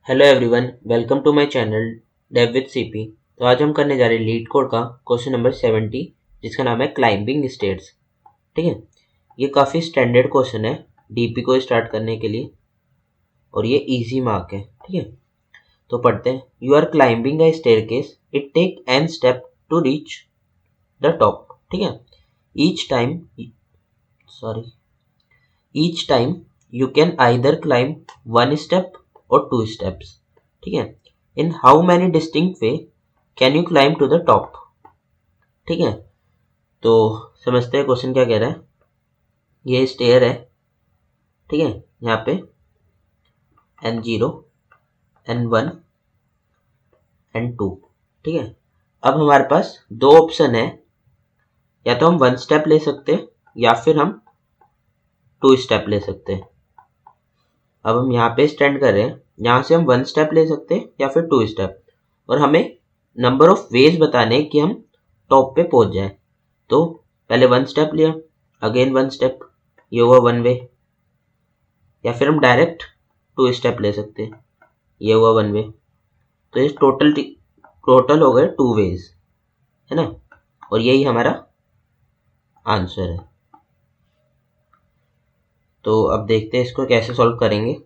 Hello everyone, welcome to my channel dev with CP. तो आज हम करने जा रहे हैं लीड कोड का क्वेश्चन नंबर 70, जिसका नाम है क्लाइंबिंग स्टेयर्स। ठीक है, ये काफ़ी स्टैंडर्ड क्वेश्चन है डीपी को स्टार्ट करने के लिए और ये इजी मार्क है। ठीक है, तो पढ़ते हैं। You are climbing a staircase, it take an step to reach the top. ठीक है, each time each time you can either climb one step और टू स्टेप्स। ठीक है, in how many distinct way can you climb to the top. ठीक है, तो समझते हैं क्वेश्चन क्या कह रहा है। ये स्टेयर है, ठीक है, यहाँ पे N0, N1, N2। ठीक है, अब हमारे पास दो ऑप्शन है, या तो हम वन स्टेप ले सकते हैं या फिर हम टू स्टेप ले सकते हैं। अब हम यहाँ पे स्टैंड कर रहे हैं, यहाँ से हम वन स्टेप ले सकते हैं या फिर टू स्टेप, और हमें नंबर ऑफ वेज बताने कि हम टॉप पे पहुंच जाएं। तो पहले वन स्टेप लिया, अगेन वन स्टेप, ये हुआ वन वे। या फिर हम डायरेक्ट टू स्टेप ले सकते हैं, ये हुआ वन वे। तो ये टोटल हो गए टू वेज, है ना, और यही हमारा आंसर है। तो अब देखते हैं इसको कैसे सॉल्व करेंगे।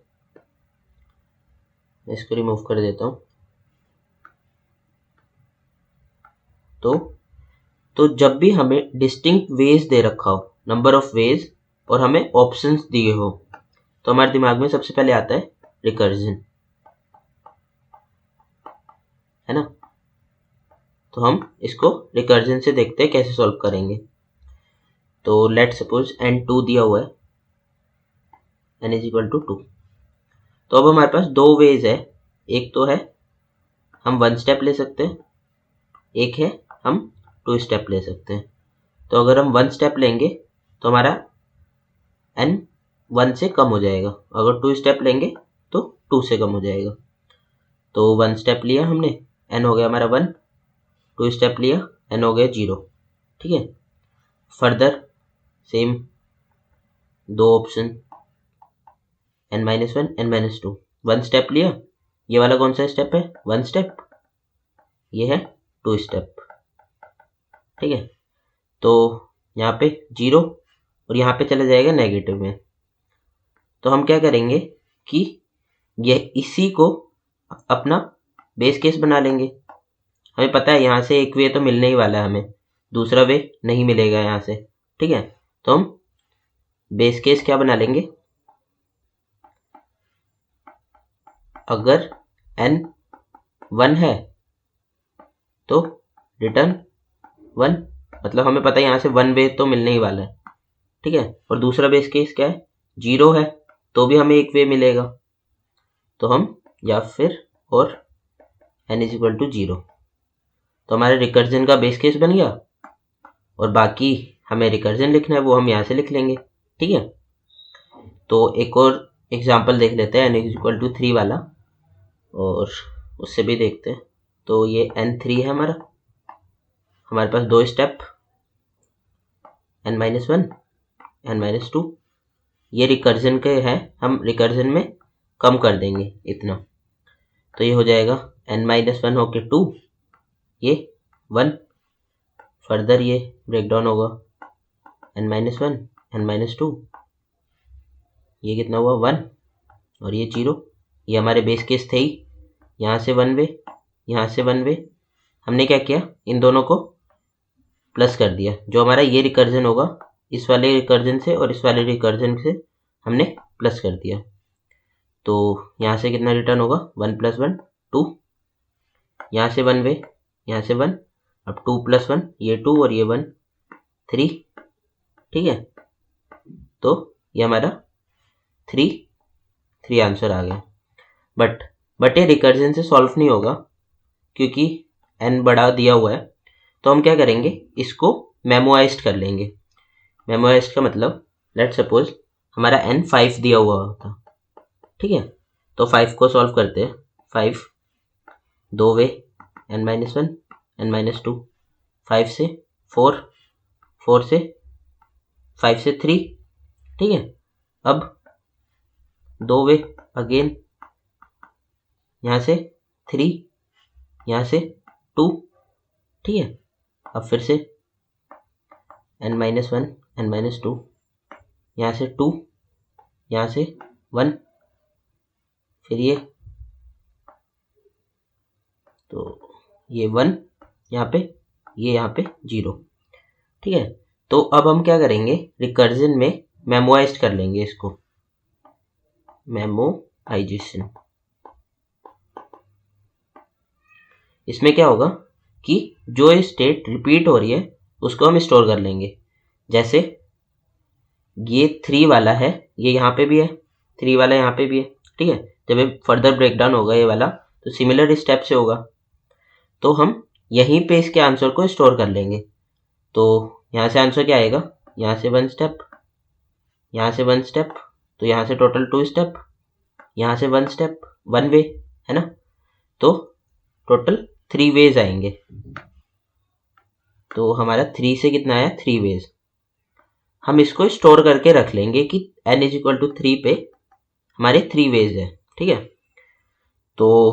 मैं इसको रिमूव कर देता हूँ। तो जब भी हमें डिस्टिंक्ट वेज दे रखा हो, नंबर ऑफ वेज, और हमें ऑप्शंस दिए हो, तो हमारे दिमाग में सबसे पहले आता है रिकर्जन, है ना। तो हम इसको रिकर्जन से देखते हैं कैसे सॉल्व करेंगे। तो लेट सपोज N2 दिया हुआ है, N इज इक्वल टू 2। तो अब हमारे पास दो वेज है, एक तो है हम वन स्टेप ले सकते हैं, एक है हम टू स्टेप ले सकते हैं। तो अगर हम वन स्टेप लेंगे तो हमारा N 1 से कम हो जाएगा, अगर टू स्टेप लेंगे तो 2 से कम हो जाएगा। तो वन स्टेप लिया हमने, N हो गया हमारा 1, टू स्टेप लिया, N हो गया 0। ठीक है, फर्दर सेम दो option, N-1, N-2। One step लिया, ये वाला कौन सा स्टेप है, वन स्टेप, ये है टू स्टेप। ठीक है, तो यहाँ पे 0 और यहाँ पे चला जाएगा नेगेटिव में। तो हम क्या करेंगे कि ये इसी को अपना बेस केस बना लेंगे। हमें पता है यहाँ से एक वे तो मिलने ही वाला है, हमें दूसरा वे नहीं मिलेगा यहाँ से। ठीक है, तो हम बेस केस क्या बना लेंगे, अगर N1 है तो रिटर्न 1, मतलब हमें पता है यहाँ से वन वे तो मिलने ही वाला है। ठीक है, और दूसरा बेस केस क्या है, 0 है तो भी हमें एक वे मिलेगा। तो हम या फिर और N इज इक्वल टू 0, तो हमारे रिकर्जन का बेस केस बन गया, और बाकी हमें रिकर्जन लिखना है वो हम यहाँ से लिख लेंगे। ठीक है, तो एक और एग्जांपल देख लेते हैं, N इज इक्वल टू 3 वाला, और उससे भी देखते हैं। तो ये N3 है हमारे पास दो स्टेप, N-1, N-2। ये रिकर्जन के हैं, हम रिकर्जन में कम कर देंगे इतना, तो ये हो जाएगा N-1 होके 2, ये 1। फर्दर ये ब्रेक डाउन होगा, N-1, N-2, ये कितना हुआ 1, और ये 0। ये हमारे बेस केस थे ही, यहाँ से वन वे, यहाँ से वन वे। हमने क्या किया, इन दोनों को प्लस कर दिया, जो हमारा ये रिकर्जन होगा इस वाले रिकर्जन से और इस वाले रिकर्जन से हमने प्लस कर दिया। तो यहाँ से कितना रिटर्न होगा, 1 + 1 2, यहाँ से वन वे, यहाँ से 1, अब 2 + 1, ये 2 और ये 1 3। ठीक है, तो ये हमारा 3 आंसर आ गया। बट ये रिकर्जन से सॉल्व नहीं होगा, क्योंकि n बड़ा दिया हुआ है। तो हम क्या करेंगे, इसको मेमोइज्ड कर लेंगे। मेमोइज्ड का मतलब, लेट सपोज हमारा n 5 दिया हुआ होता। ठीक है, तो 5 को सॉल्व करते हैं। 5 दो वे, N-1, N-2, 5 से 4, 4 से 5 से 3। ठीक है, अब दो वे, अगेन यहाँ से 3, यहाँ से 2, ठीक है। अब फिर से n-1 n-2, यहाँ से 2, यहाँ से 1, फिर ये तो ये 1 यहाँ पे, ये यहाँ पे 0, ठीक है। तो अब हम क्या करेंगे, रिकर्जन में मेमोइज्ड कर लेंगे इसको, मेमोआइजेशन। इसमें क्या होगा कि जो स्टेट रिपीट हो रही है उसको हम स्टोर कर लेंगे। जैसे ये 3 वाला है, ये यहाँ पे भी है, 3 वाला यहाँ पे भी है, ठीक है। जब ये फर्दर ब्रेकडाउन होगा ये वाला, तो सिमिलर स्टेप से होगा, तो हम यहीं पे इसके आंसर को स्टोर कर लेंगे। तो यहाँ से आंसर क्या आएगा, यहाँ से 1 स्टेप, यहाँ से 1 स्टेप, तो यहाँ से टोटल 2 स्टेप, यहाँ से 1 स्टेप 1 वे, है ना। तो टोटल 3 वेज आएंगे। तो हमारा 3 से कितना आया, 3 वेज। हम इसको स्टोर करके रख लेंगे कि n = 3 पे हमारे 3 वेज है, ठीक है। तो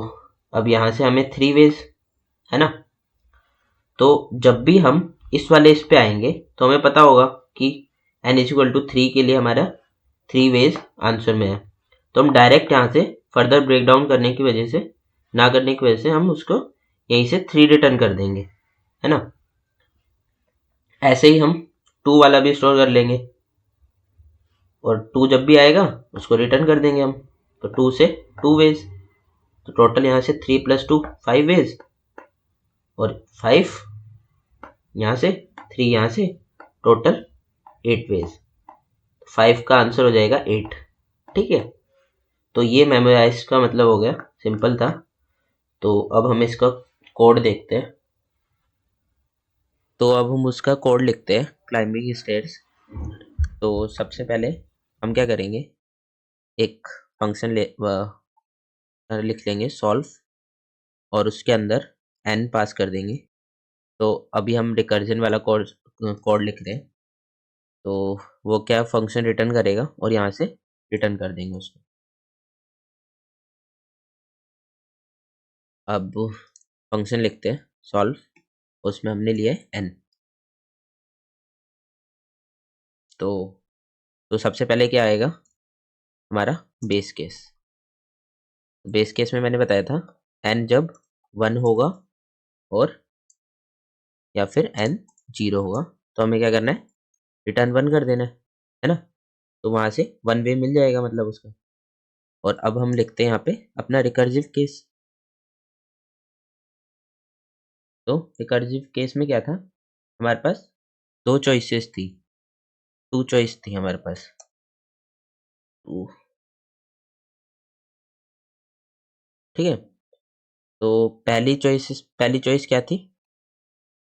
अब यहाँ से हमें 3 वेज है ना, तो जब भी हम इस वाले इस पे आएंगे तो हमें पता होगा कि n = 3 के लिए हमारा 3 वेज आंसर में है। तो हम डायरेक्ट यहाँ से फर्दर ब्रेकडाउन करने की वजह से, ना करने की वजह से, हम उसको यहीं से 3 रिटर्न कर देंगे, है ना। ऐसे ही हम 2 वाला भी स्टोर कर लेंगे, और 2 जब भी आएगा उसको रिटर्न कर देंगे हम। तो 2 से 2 वेज, तो टोटल यहाँ से 3 + 2 5 वेज, और 5 यहाँ से, 3 यहाँ से, टोटल 8 वेज। 5 का आंसर हो जाएगा 8, ठीक है। तो ये मेमोराइज का मतलब हो गया, सिंपल था। तो अब हम इसका कोड देखते हैं। तो अब हम उसका कोड लिखते हैं, क्लाइंबिंग स्टेयर्स। तो सबसे पहले हम क्या करेंगे, एक फंक्शन लिख लेंगे सॉल्व, और उसके अंदर n पास कर देंगे। तो अभी हम रिकर्जन वाला कोड लिख रहे हैं। तो वो क्या फंक्शन रिटर्न करेगा, और यहाँ से रिटर्न कर देंगे उसको। अब फंक्शन लिखते हैं सॉल्व, उसमें हमने लिया है n। तो सबसे पहले क्या आएगा, हमारा बेस केस। बेस केस में मैंने बताया था n जब 1 होगा और या फिर n 0 होगा, तो हमें क्या करना है, रिटर्न 1 कर देना है ना। तो वहाँ से 1 वे मिल जाएगा मतलब उसका। और अब हम लिखते हैं यहाँ पे अपना रिकर्सिव केस। तो रिकर्सिव केस में क्या था, हमारे पास 2 चॉइसेस थी, 2 चॉइस थी हमारे पास। ठीक है। तो पहली चॉइस क्या थी,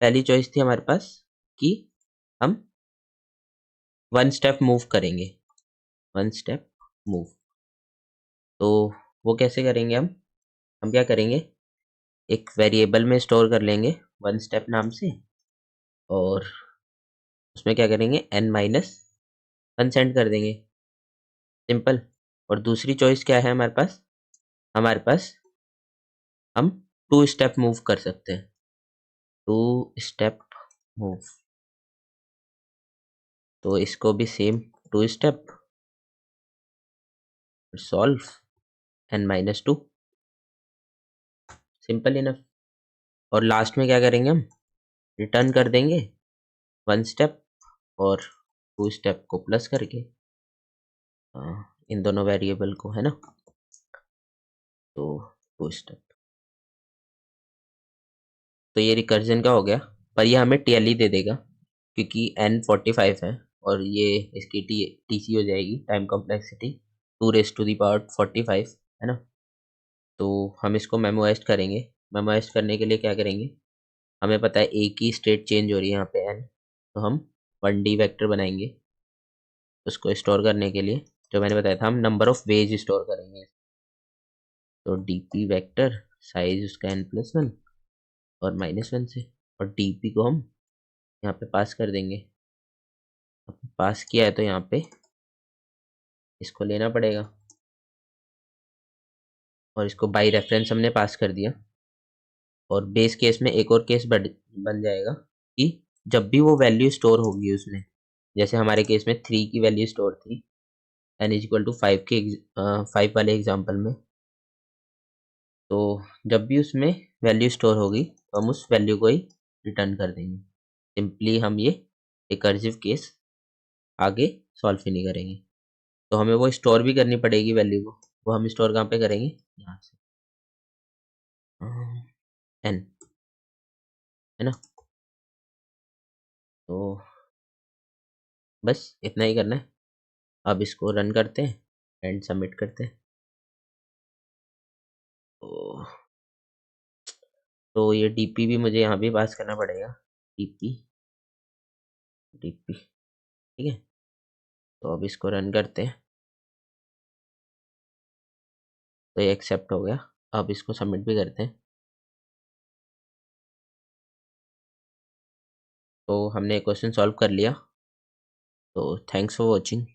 पहली चॉइस थी हमारे पास कि हम 1 स्टेप मूव करेंगे, 1 स्टेप मूव। तो वो कैसे करेंगे हम क्या करेंगे, एक वेरिएबल में स्टोर कर लेंगे 1 स्टेप नाम से, और उसमें क्या करेंगे, n-1 सेंड कर देंगे, सिंपल। और दूसरी चॉइस क्या है हमारे पास हम 2 स्टेप मूव कर सकते हैं, 2 स्टेप मूव। तो इसको भी same 2 step, solve n-2, simple enough. और लास्ट में क्या करेंगे, हम रिटर्न कर देंगे 1 स्टेप और 2 स्टेप को प्लस करके, इन दोनों वेरिएबल को, है ना। तो 2 स्टेप। तो ये रिकर्जन का हो गया, पर ये हमें टीएलई दे देगा क्योंकि n 45 है, और ये इसकी टीसी हो जाएगी, टाइम कॉम्प्लेक्सिटी 2⁴45, है ना। तो हम इसको मेमोराइज करेंगे। मेमोराइज करने के लिए क्या करेंगे, हमें पता है एक ही स्टेट चेंज हो रही है यहाँ पे n, तो हम 1D वेक्टर बनाएंगे उसको स्टोर करने के लिए। जो मैंने बताया था, हम नंबर ऑफ वेज स्टोर करेंगे। तो डीपी वेक्टर साइज उसका n+1 और -1 से, और डीपी को हम यहाँ पे पास कर देंगे। पास किया है तो यहाँ पे इसको लेना पड़ेगा। और इसको बाई रेफरेंस हमने पास कर दिया। और बेस केस में एक और केस बन जाएगा कि जब भी वो वैल्यू स्टोर होगी उसमें, जैसे हमारे केस में 3 की वैल्यू स्टोर थी n इज इक्वल टू 5 के 5 वाले एग्जाम्पल में, तो जब भी उसमें वैल्यू स्टोर होगी तो हम उस वैल्यू को ही रिटर्न कर देंगे। सिंपली हम ये रिकर्सिव केस आगे सॉल्व ही नहीं करेंगे। तो हमें वो स्टोर भी करनी पड़ेगी वैल्यू को, वो हम स्टोर कहाँ पे करेंगे, यहाँ से n, है ना। तो बस इतना ही करना है। अब इसको रन करते हैं एंड सबमिट करते हैं। तो ये डीपी भी मुझे यहाँ भी पास करना पड़ेगा, डीपी डीपी, ठीक है। तो अब इसको रन करते हैं, तो ये एक्सेप्ट हो गया। अब इसको सबमिट भी करते हैं। तो हमने क्वेश्चन सॉल्व कर लिया। तो थैंक्स फॉर वॉचिंग।